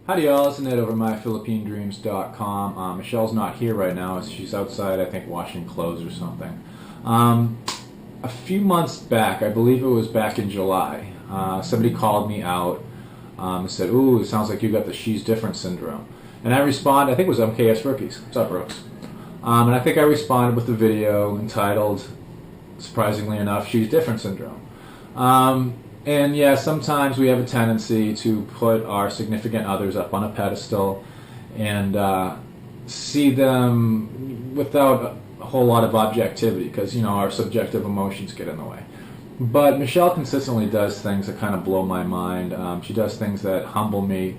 Howdy y'all, it's Ned over at myphilippinedreams.com. Michelle's not here right now. She's outside, I think, washing clothes or something. A few months back, I believe it was back in July, somebody called me out and said, "Ooh, it sounds like you got the She's Different syndrome." And I responded, I think it was MKS Rookies. What's up, Brooks? And I think I responded with a video entitled, surprisingly enough, She's Different syndrome. And yeah, sometimes we have a tendency to put our significant others up on a pedestal and see them without a whole lot of objectivity because, you know, our subjective emotions get in the way. But Michelle consistently does things that kind of blow my mind. She does things that humble me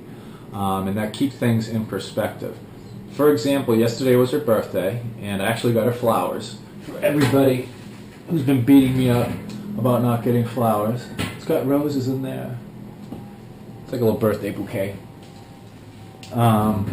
and that keep things in perspective. For example, yesterday was her birthday, and I actually got her flowers. For everybody who's been beating me up about not getting flowers, it's got roses in there. It's like a little birthday bouquet. And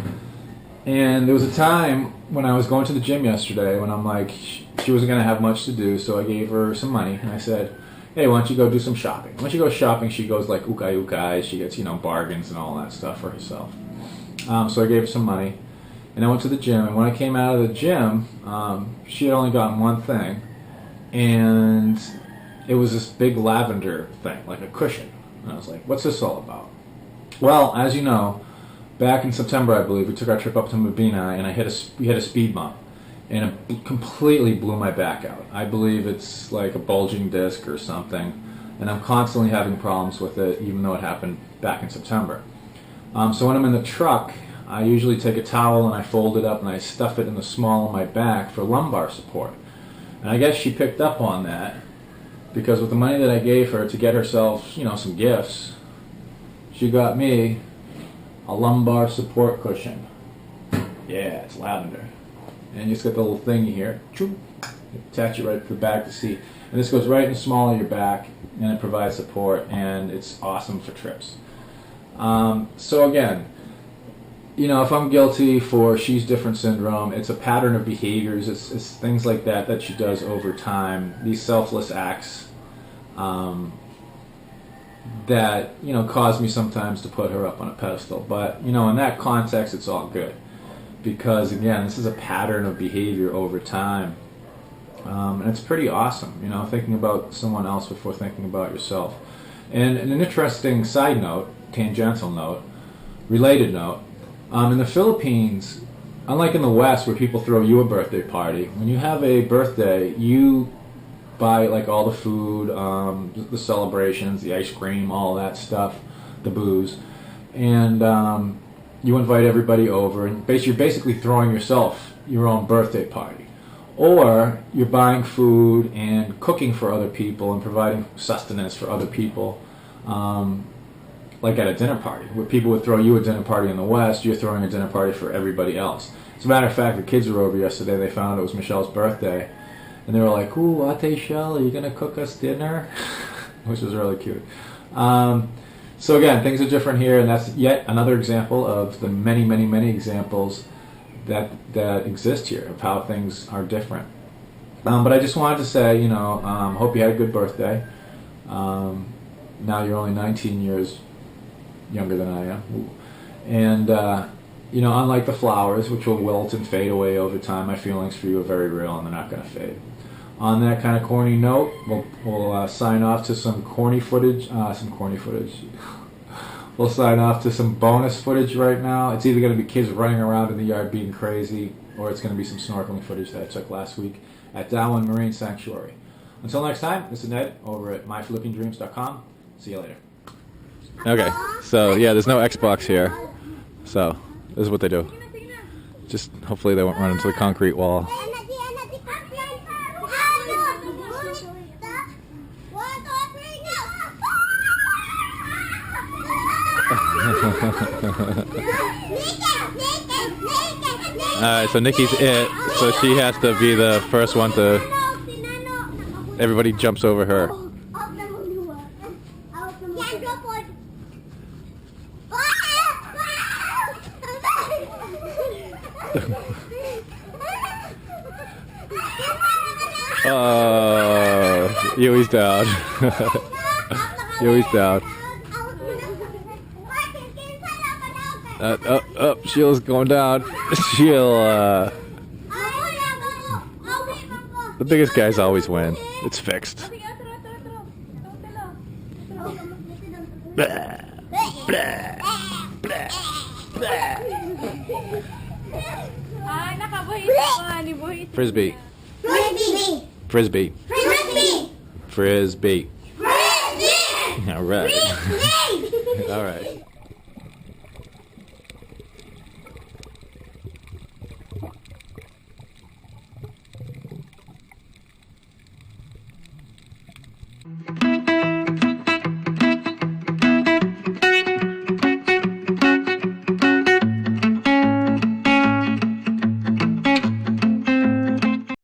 there was a time when I was going to the gym yesterday when I'm like, she wasn't going to have much to do, so I gave her some money, and I said, "Hey, why don't you go do some shopping?" When she goes shopping, she goes like ukay. She gets, you know, bargains and all that stuff for herself. So I gave her some money, and I went to the gym, and when I came out of the gym, she had only gotten one thing, and it was this big lavender thing, like a cushion. And I was like, "What's this all about?" Well, as you know, back in September, I believe, we took our trip up to Mabini, and we had a speed bump, and it completely blew my back out. I believe it's like a bulging disc or something, and I'm constantly having problems with it, even though it happened back in September. So when I'm in the truck, I usually take a towel and I fold it up and I stuff it in the small of my back for lumbar support. And I guess she picked up on that, because with the money that I gave her to get herself, you know, some gifts, she got me a lumbar support cushion. Yeah, it's lavender. And you just got the little thingy here. You attach it right to the back of the seat. And this goes right in the small of your back, and it provides support, and it's awesome for trips. So again, you know, if I'm guilty for She's Different syndrome, it's a pattern of behaviors. It's things like that that she does over time. These selfless acts that, you know, cause me sometimes to put her up on a pedestal. But, you know, in that context, it's all good. Because, again, this is a pattern of behavior over time. And it's pretty awesome, you know, thinking about someone else before thinking about yourself. And an interesting side note, tangential note, related note, in the Philippines, unlike in the West where people throw you a birthday party, when you have a birthday, you buy like all the food, the celebrations, the ice cream, all that stuff, the booze, and you invite everybody over, and you're basically throwing yourself your own birthday party. Or you're buying food and cooking for other people and providing sustenance for other people, like at a dinner party, where people would throw you a dinner party in the West, you're throwing a dinner party for everybody else. As a matter of fact, the kids were over yesterday, they found out it was Michelle's birthday, and they were like, "Ooh, Ate Shell, are you going to cook us dinner?" Which was really cute. So again, things are different here, and that's yet another example of the many, many, many examples that exist here of how things are different. But I just wanted to say, you know, hope you had a good birthday. Now you're only 19 years younger than I am. Ooh. And, you know, unlike the flowers, which will wilt and fade away over time, my feelings for you are very real and they're not going to fade. On that kind of corny note, we'll sign off to some corny footage. We'll sign off to some bonus footage right now. It's either going to be kids running around in the yard being crazy, or it's going to be some snorkeling footage that I took last week at Darwin Marine Sanctuary. Until next time, this is Ned over at myphilippinedreams.com. See you later. Okay, so yeah, there's no Xbox here. So this is what they do. Just hopefully they won't run into the concrete wall. Alright, so Nikki's it, so she has to be the first one to... Everybody jumps over her. Oh, Yui's down. Yui's down. Sheila's going down. Sheila. The biggest guys always win. It's fixed. Frisbee. Frisbee. Frisbee. Frisbee. Frisbee. Frisbee. All right. Frisbee. All right.